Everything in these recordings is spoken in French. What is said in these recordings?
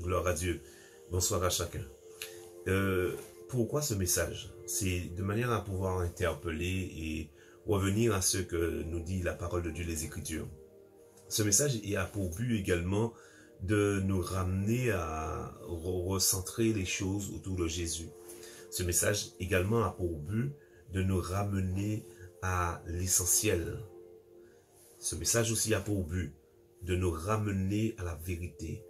Gloire à Dieu. Bonsoir à chacun. Pourquoi ce message? C'est de manière à pouvoir interpeller et revenir à ce que nous dit la parole de Dieu, les Écritures. Ce message a pour but également de nous ramener à recentrer les choses autour de Jésus. Ce message également a pour but de nous ramener à l'essentiel. Ce message aussi a pour but de nous ramener à la vérité.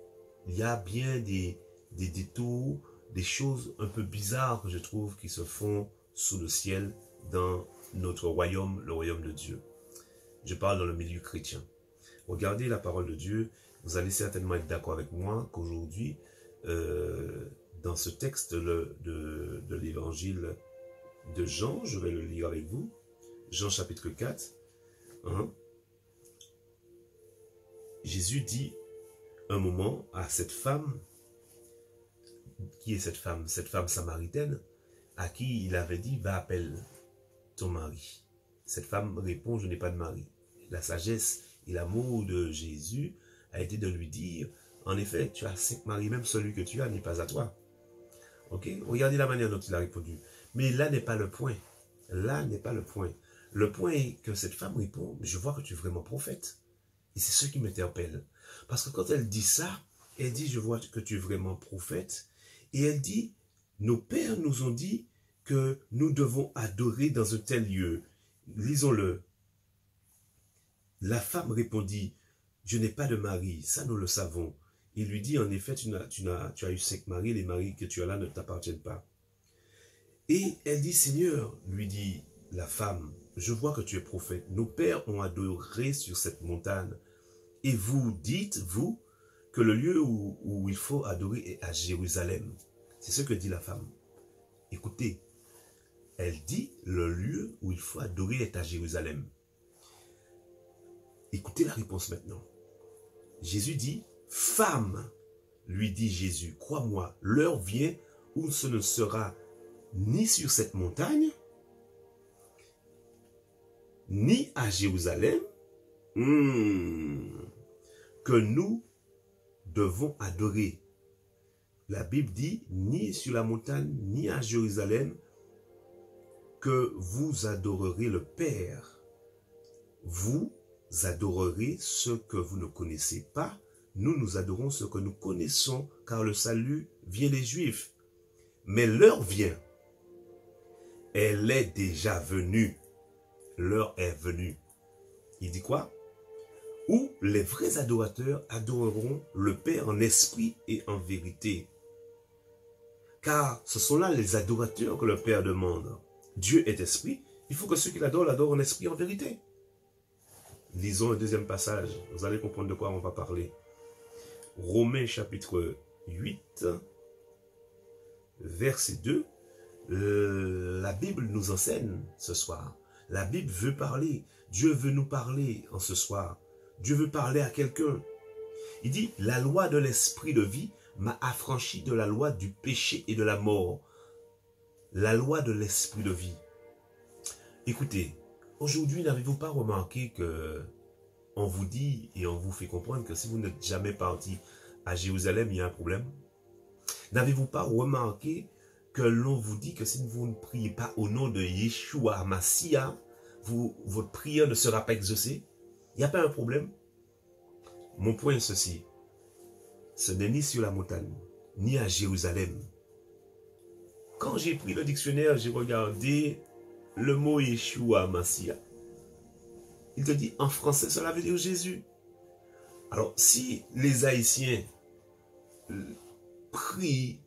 Il y a bien des détours, des choses un peu bizarres que je trouve qui se font sous le ciel dans notre royaume, le royaume de Dieu. Je parle dans le milieu chrétien. Regardez la parole de Dieu, vous allez certainement être d'accord avec moi qu'aujourd'hui, dans ce texte de l'évangile de Jean, je vais le lire avec vous, Jean chapitre 4, hein, Jésus dit un moment à cette femme, qui est cette femme samaritaine, à qui il avait dit, va appelle ton mari. Cette femme répond, je n'ai pas de mari. La sagesse et l'amour de Jésus a été de lui dire, en effet, tu as 5 maris, même celui que tu as n'est pas à toi. Ok? Regardez la manière dont il a répondu. Mais là n'est pas le point. Là n'est pas le point. Le point est que cette femme répond, je vois que tu es vraiment prophète. Et c'est ce qui m'interpelle. Parce que quand elle dit ça, elle dit, je vois que tu es vraiment prophète. Et elle dit, nos pères nous ont dit que nous devons adorer dans un tel lieu. Lisons-le. La femme répondit, je n'ai pas de mari, ça nous le savons. Il lui dit, en effet, tu as eu 5 maris, les maris que tu as là ne t'appartiennent pas. Et elle dit, Seigneur, lui dit la femme, je vois que tu es prophète. Nos pères ont adoré sur cette montagne. Et vous dites, vous, que le lieu où il faut adorer est à Jérusalem. C'est ce que dit la femme. Écoutez, elle dit, le lieu où il faut adorer est à Jérusalem. Écoutez la réponse maintenant. Jésus dit, femme, lui dit Jésus, crois-moi, l'heure vient où ce ne sera ni sur cette montagne, ni à Jérusalem, que nous devons adorer. La Bible dit, ni sur la montagne, ni à Jérusalem, que vous adorerez le Père. Vous adorerez ce que vous ne connaissez pas. Nous adorons ce que nous connaissons, car le salut vient des Juifs. Mais l'heure vient. Elle est déjà venue. L'heure est venue. Il dit quoi? Où les vrais adorateurs adoreront le Père en esprit et en vérité. Car ce sont là les adorateurs que le Père demande. Dieu est esprit. Il faut que ceux qui l'adorent l'adorent en esprit et en vérité. Lisons un deuxième passage. Vous allez comprendre de quoi on va parler. Romains chapitre 8, verset 2. La Bible nous enseigne ce soir. La Bible veut parler. Dieu veut nous parler en ce soir. Dieu veut parler à quelqu'un. Il dit, la loi de l'esprit de vie m'a affranchi de la loi du péché et de la mort. La loi de l'esprit de vie. Écoutez, aujourd'hui, n'avez-vous pas remarqué que on vous dit et on vous fait comprendre que si vous n'êtes jamais parti à Jérusalem, il y a un problème? N'avez-vous pas remarqué que l'on vous dit que si vous ne priez pas au nom de Yeshua Massia, votre prière ne sera pas exaucée? Il n'y a pas un problème? Mon point est ceci. Ce n'est ni sur la montagne, ni à Jérusalem. Quand j'ai pris le dictionnaire, j'ai regardé le mot Yeshua Massia. Il te dit, en français, cela veut dire Jésus. Alors, si les Haïtiens prient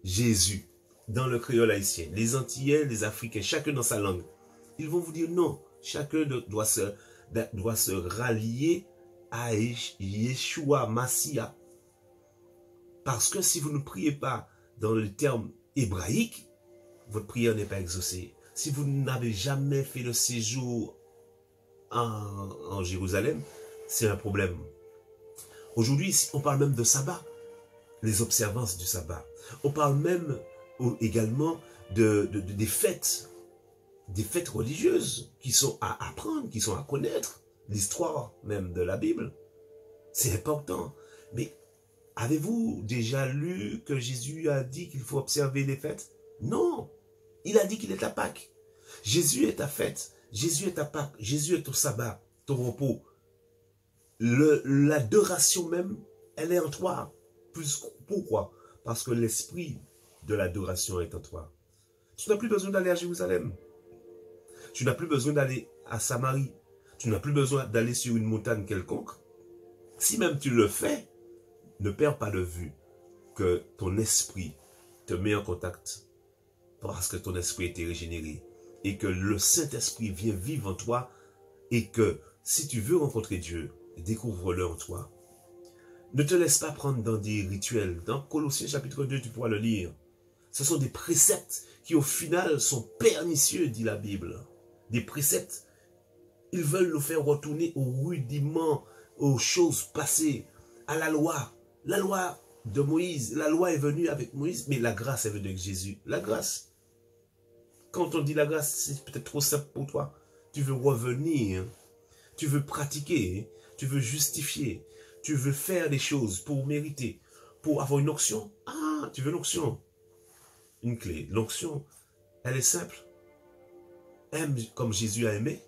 Jésus dans le créole haïtien, les Antillais, les Africains, chacun dans sa langue, ils vont vous dire non. Chacun doit se rallier à Yeshua Massia. Parce que si vous ne priez pas dans le terme hébraïque, votre prière n'est pas exaucée. Si vous n'avez jamais fait le séjour en Jérusalem, c'est un problème. Aujourd'hui, on parle même de sabbat, les observances du sabbat. On parle même également des fêtes religieuses qui sont à apprendre, qui sont à connaître, l'histoire même de la Bible. C'est important. Mais Avez-vous déjà lu que Jésus a dit qu'il faut observer les fêtes? Non. Il a dit qu'il est ta Pâques. Jésus est ta fête. Jésus est ta Pâques. Jésus est ton sabbat, ton repos. L'adoration même, elle est en toi. Pourquoi? Parce que l'esprit de l'adoration est en toi. Tu n'as plus besoin d'aller à Jérusalem. Tu n'as plus besoin d'aller à Samarie. Tu n'as plus besoin d'aller sur une montagne quelconque. Si même tu le fais, ne perds pas de vue que ton esprit te met en contact parce que ton esprit a été régénéré et que le Saint-Esprit vient vivre en toi et que si tu veux rencontrer Dieu, découvre-le en toi. Ne te laisse pas prendre dans des rituels. Dans Colossiens chapitre 2, tu pourras le lire. Ce sont des préceptes qui au final sont pernicieux, dit la Bible. Des préceptes. Ils veulent nous faire retourner aux rudiments, aux choses passées, à la loi. La loi de Moïse. La loi est venue avec Moïse, mais la grâce est venue avec Jésus. La grâce. Quand on dit la grâce, c'est peut-être trop simple pour toi. Tu veux revenir, tu veux pratiquer, tu veux justifier, tu veux faire des choses pour mériter, pour avoir une onction. Ah, tu veux l'onction. Une clé. L'onction, elle est simple. Aime comme Jésus a aimé.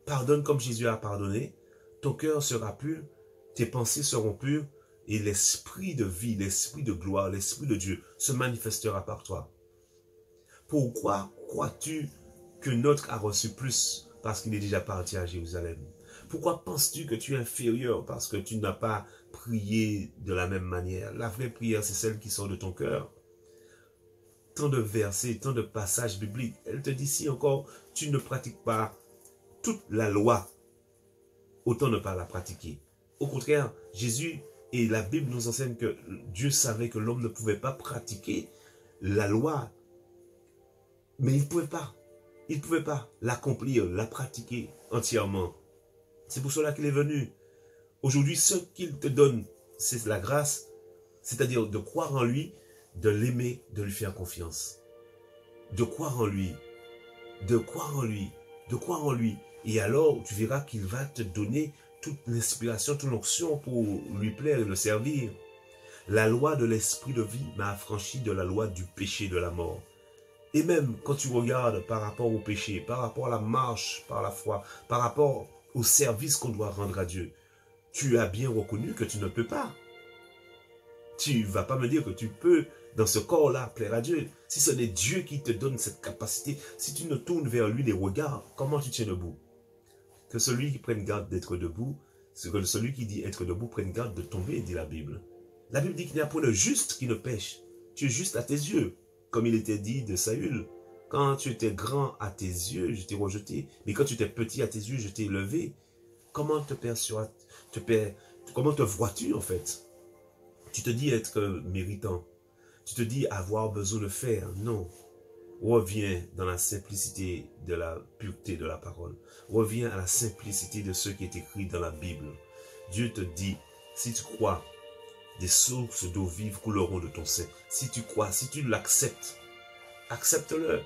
Pardonne comme Jésus a pardonné. Ton cœur sera pur, tes pensées seront pures et l'esprit de vie, l'esprit de gloire, l'esprit de Dieu se manifestera par toi. Pourquoi crois-tu que notre a reçu plus parce qu'il est déjà parti à Jérusalem? Pourquoi penses-tu que tu es inférieur parce que tu n'as pas prié de la même manière? La vraie prière, c'est celle qui sort de ton cœur. Tant de versets, tant de passages bibliques. Elle te dit si encore tu ne pratiques pas toute la loi, autant ne pas la pratiquer. Au contraire, Jésus et la Bible nous enseignent que Dieu savait que l'homme ne pouvait pas pratiquer la loi. Mais il ne pouvait pas l'accomplir, la pratiquer entièrement. C'est pour cela qu'il est venu. Aujourd'hui, ce qu'il te donne, c'est la grâce, c'est-à-dire de croire en lui, de l'aimer, de lui faire confiance. De croire en lui, de croire en lui, de croire en lui. Et alors, tu verras qu'il va te donner toute l'inspiration, toute l'onction pour lui plaire et le servir. La loi de l'esprit de vie m'a affranchi de la loi du péché de la mort. Et même quand tu regardes par rapport au péché, par rapport à la marche par la foi, par rapport au service qu'on doit rendre à Dieu, tu as bien reconnu que tu ne peux pas. Tu ne vas pas me dire que tu peux, dans ce corps-là, plaire à Dieu. Si ce n'est Dieu qui te donne cette capacité, si tu ne tournes vers lui les regards, comment tu tiens debout? Que celui qui prenne garde d'être debout, que celui qui dit être debout prenne garde de tomber, dit la Bible. La Bible dit qu'il n'y a point de juste qui ne pêche. Tu es juste à tes yeux. Comme il était dit de Saül, quand tu étais grand à tes yeux, je t'ai rejeté. Mais quand tu étais petit à tes yeux, je t'ai élevé. Comment comment te vois-tu en fait? Tu te dis être méritant. Tu te dis avoir besoin de faire. Non. Reviens dans la simplicité de la pureté de la parole. Reviens à la simplicité de ce qui est écrit dans la Bible. Dieu te dit, si tu crois, des sources d'eau vive couleront de ton sein. Si tu crois, si tu l'acceptes, accepte-le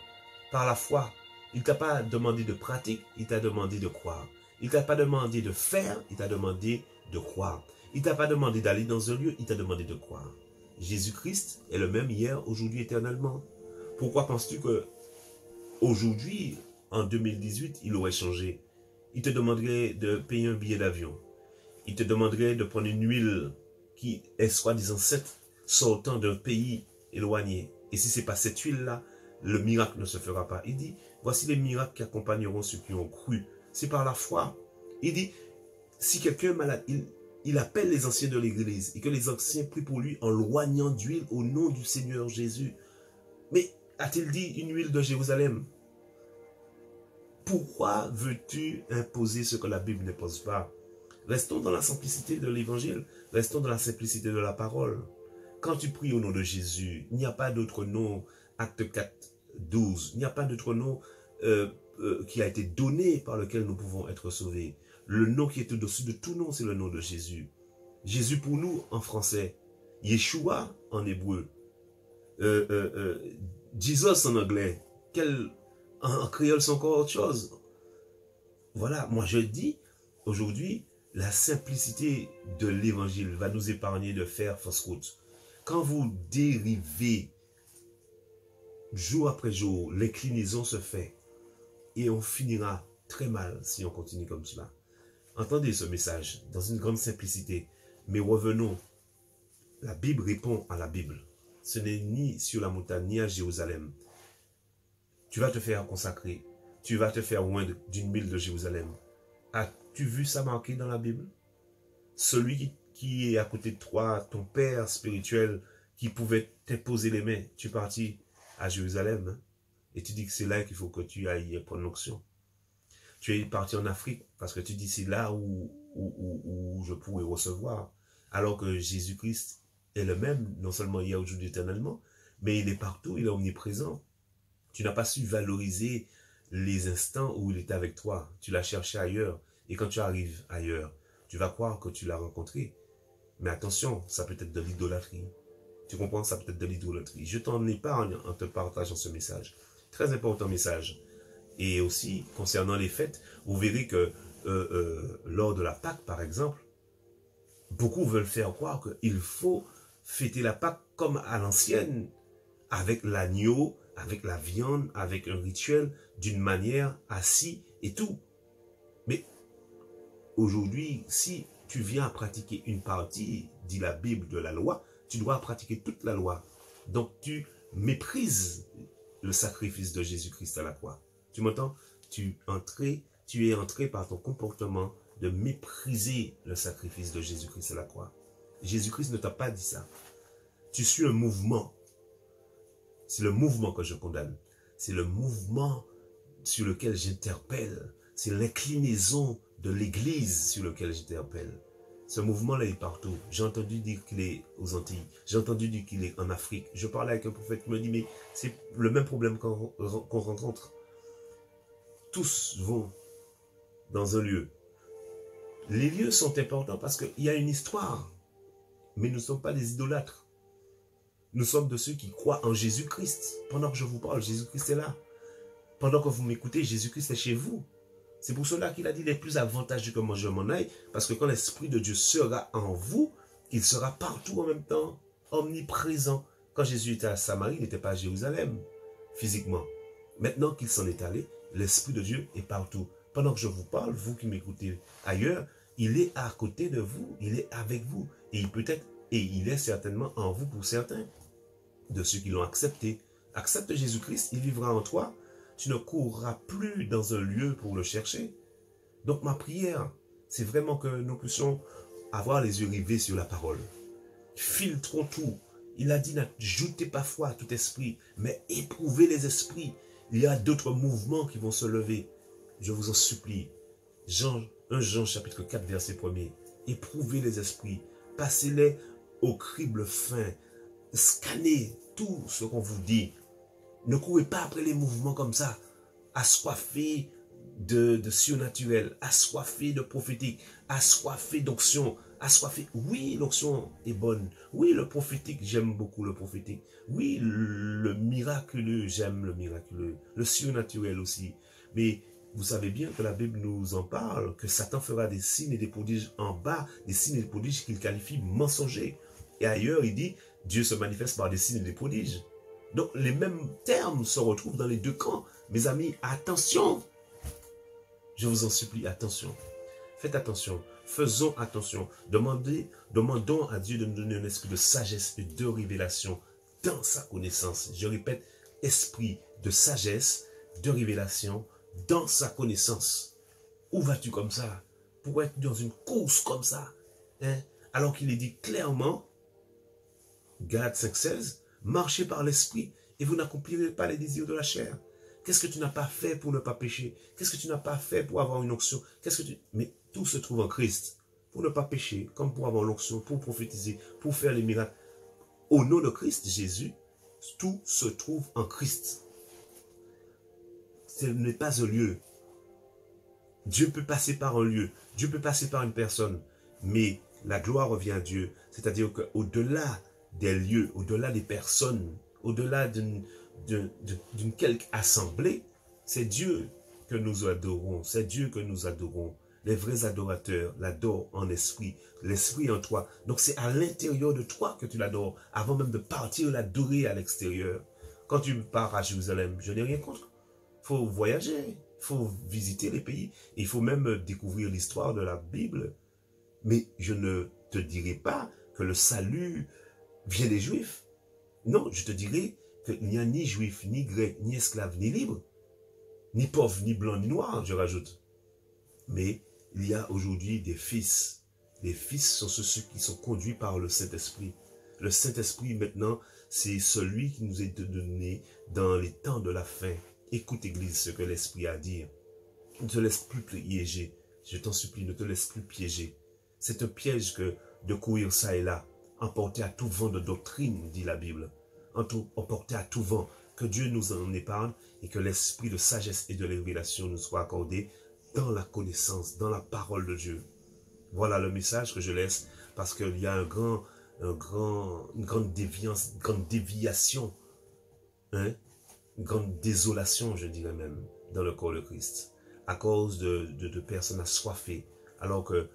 par la foi. Il ne t'a pas demandé de pratique, il t'a demandé de croire. Il ne t'a pas demandé de faire, il t'a demandé de croire. Il ne t'a pas demandé d'aller dans un lieu, il t'a demandé de croire. Jésus-Christ est le même hier, aujourd'hui, éternellement. Pourquoi penses-tu que aujourd'hui, en 2018, il aurait changé? Il te demanderait de payer un billet d'avion. Il te demanderait de prendre une huile qui est soi-disant cette sortant d'un pays éloigné. Et si ce n'est pas cette huile-là, le miracle ne se fera pas. Il dit, voici les miracles qui accompagneront ceux qui ont cru. C'est par la foi. Il dit, si quelqu'un est malade, il appelle les anciens de l'église et que les anciens prient pour lui en loignant d'huile au nom du Seigneur Jésus. Mais a-t-il dit une huile de Jérusalem? Pourquoi veux-tu imposer ce que la Bible n'impose pas? Restons dans la simplicité de l'évangile. Restons dans la simplicité de la parole. Quand tu pries au nom de Jésus, il n'y a pas d'autre nom. Acte 4, 12. Il n'y a pas d'autre nom qui a été donné par lequel nous pouvons être sauvés. Le nom qui est au-dessus de tout nom, c'est le nom de Jésus. Jésus pour nous en français. Yeshua en hébreu. Jesus en anglais. En créole, c'est encore autre chose. Voilà, moi je dis, aujourd'hui, La simplicité de l'évangile va nous épargner de faire fausse route. Quand vous dérivez jour après jour, l'inclinaison se fait et on finira très mal si on continue comme cela. Entendez ce message dans une grande simplicité, mais revenons. La Bible répond à la Bible. Ce n'est ni sur la montagne, ni à Jérusalem. Tu vas te faire consacrer, tu vas te faire loin d'une mille de Jérusalem. As-tu vu ça marqué dans la Bible? Celui qui est à côté de toi, ton père spirituel, qui pouvait t'imposer les mains, tu es parti à Jérusalem, hein, et tu dis que c'est là qu'il faut que tu ailles prendre l'onction. Tu es parti en Afrique parce que tu dis c'est là où je pourrais recevoir. Alors que Jésus-Christ est le même, non seulement hier, aujourd'hui, éternellement, mais il est partout, il est omniprésent. Tu n'as pas su valoriser les instants où il était avec toi. Tu l'as cherché ailleurs. Et quand tu arrives ailleurs, tu vas croire que tu l'as rencontré. Mais attention, ça peut être de l'idolâtrie. Tu comprends? Ça peut être de l'idolâtrie. Je t'en épargne en te partageant ce message. Très important message. Et aussi, concernant les fêtes, vous verrez que lors de la Pâque, par exemple, beaucoup veulent faire croire qu'il faut fêter la Pâque comme à l'ancienne, avec l'agneau, avec la viande, avec un rituel, d'une manière assis et tout. Mais aujourd'hui, si tu viens à pratiquer une partie, dit la Bible, de la loi, tu dois pratiquer toute la loi. Donc tu méprises le sacrifice de Jésus-Christ à la croix. Tu m'entends? Tu es entré par ton comportement de mépriser le sacrifice de Jésus-Christ à la croix. Jésus-Christ ne t'a pas dit ça. Tu suis un mouvement. C'est le mouvement que je condamne. C'est le mouvement sur lequel j'interpelle. C'est l'inclinaison de l'Église sur lequel j'interpelle. Ce mouvement-là est partout. J'ai entendu dire qu'il est aux Antilles. J'ai entendu dire qu'il est en Afrique. Je parlais avec un prophète qui me dit, mais c'est le même problème qu'on rencontre. Tous vont dans un lieu. Les lieux sont importants parce qu'il y a une histoire. Mais nous ne sommes pas des idolâtres. Nous sommes de ceux qui croient en Jésus-Christ. Pendant que je vous parle, Jésus-Christ est là. Pendant que vous m'écoutez, Jésus-Christ est chez vous. C'est pour cela qu'il a dit, il est plus avantageux que moi je m'en aille, parce que quand l'Esprit de Dieu sera en vous, il sera partout en même temps, omniprésent. Quand Jésus était à Samarie, il n'était pas à Jérusalem, physiquement. Maintenant qu'il s'en est allé, l'Esprit de Dieu est partout. Pendant que je vous parle, vous qui m'écoutez ailleurs, il est à côté de vous, il est avec vous. Et il est certainement en vous pour certains, de ceux qui l'ont accepté. Accepte Jésus-Christ, il vivra en toi. Tu ne courras plus dans un lieu pour le chercher. Donc ma prière, c'est vraiment que nous puissions avoir les yeux rivés sur la parole. Filtrons tout. Il a dit, n'ajoutez pas foi à tout esprit, mais éprouvez les esprits. Il y a d'autres mouvements qui vont se lever. Je vous en supplie. 1 Jean chapitre 4 verset 1er. Éprouvez les esprits. Passez-les au crible fin. Scannez tout ce qu'on vous dit. Ne courez pas après les mouvements comme ça, assoiffés de surnaturel, assoiffés de prophétique, assoiffés d'onction, assoiffés. Oui, l'onction est bonne. Oui, le prophétique, j'aime beaucoup le prophétique. Oui, le miraculeux, j'aime le miraculeux. Le surnaturel aussi. Mais vous savez bien que la Bible nous en parle, que Satan fera des signes et des prodiges en bas, des signes et des prodiges qu'il qualifie mensongers. Et ailleurs, il dit, Dieu se manifeste par des signes et des prodiges. Donc, les mêmes termes se retrouvent dans les deux camps. Mes amis, attention. Je vous en supplie, attention. Faites attention. Faisons attention. Demandons à Dieu de nous donner un esprit de sagesse et de révélation dans sa connaissance. Je répète, esprit de sagesse, de révélation dans sa connaissance. Où vas-tu comme ça? Pour être dans une course comme ça, hein? Alors qu'il est dit clairement, Galates 5,16, marchez par l'esprit et vous n'accomplirez pas les désirs de la chair. Qu'est-ce que tu n'as pas fait pour ne pas pécher? Qu'est-ce que tu n'as pas fait pour avoir une onction? Mais tout se trouve en Christ. Pour ne pas pécher, comme pour avoir l'onction, pour prophétiser, pour faire les miracles. Au nom de Christ, Jésus, tout se trouve en Christ. Ce n'est pas un lieu. Dieu peut passer par un lieu. Dieu peut passer par une personne. Mais la gloire revient à Dieu. C'est-à-dire qu'au-delà des lieux, au-delà des personnes, au-delà d'une quelque assemblée, c'est Dieu que nous adorons, c'est Dieu que nous adorons. Les vrais adorateurs l'adorent en esprit, l'esprit en toi. Donc c'est à l'intérieur de toi que tu l'adores, avant même de partir l'adorer à l'extérieur. Quand tu pars à Jérusalem, je n'ai rien contre. Il faut voyager, il faut visiter les pays, il faut même découvrir l'histoire de la Bible. Mais je ne te dirai pas que le salut vient des Juifs. Non, je te dirai qu'il n'y a ni Juif, ni Grec, ni esclave, ni libre, ni pauvre, ni blanc, ni noir, je rajoute. Mais il y a aujourd'hui des fils. Les fils sont ceux qui sont conduits par le Saint-Esprit. Le Saint-Esprit, maintenant, c'est celui qui nous est donné dans les temps de la fin. Écoute, Église, ce que l'Esprit a à dire. Ne te laisse plus piéger. Je t'en supplie, ne te laisse plus piéger. C'est un piège que de courir ça et là, emporté à tout vent de doctrine, dit la Bible. Emporté à tout vent. Que Dieu nous en épargne et que l'esprit de sagesse et de révélation nous soit accordé dans la connaissance, dans la parole de Dieu. Voilà le message que je laisse parce qu'il y a une grande déviance, une grande déviation, hein, une grande désolation, je dirais même, dans le corps de Christ, à cause de personnes assoiffées, alors que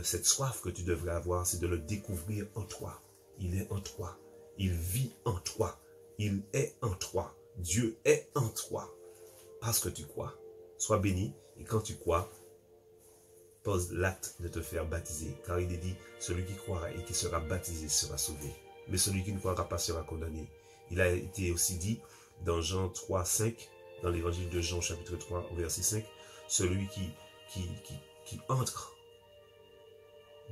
cette soif que tu devrais avoir, c'est de le découvrir en toi. Il est en toi, il vit en toi, il est en toi, Dieu est en toi, parce que tu crois. Sois béni, et quand tu crois, pose l'acte de te faire baptiser, car il est dit, celui qui croira et qui sera baptisé sera sauvé, mais celui qui ne croira pas sera condamné. Il a été aussi dit dans Jean 3, 5, dans l'évangile de Jean chapitre 3, verset 5, celui qui entre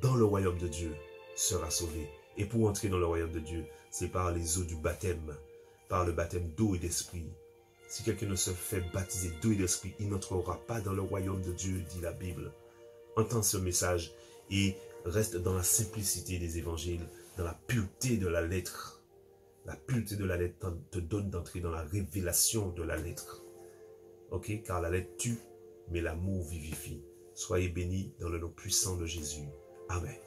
dans le royaume de Dieu sera sauvé. Et pour entrer dans le royaume de Dieu, c'est par les eaux du baptême, par le baptême d'eau et d'esprit. Si quelqu'un ne se fait baptiser d'eau et d'esprit, il n'entrera pas dans le royaume de Dieu, dit la Bible. Entends ce message et reste dans la simplicité des évangiles, dans la pureté de la lettre. La pureté de la lettre te donne d'entrer dans la révélation de la lettre. Ok? Car la lettre tue, mais l'amour vivifie. Soyez bénis dans le nom puissant de Jésus. Amen.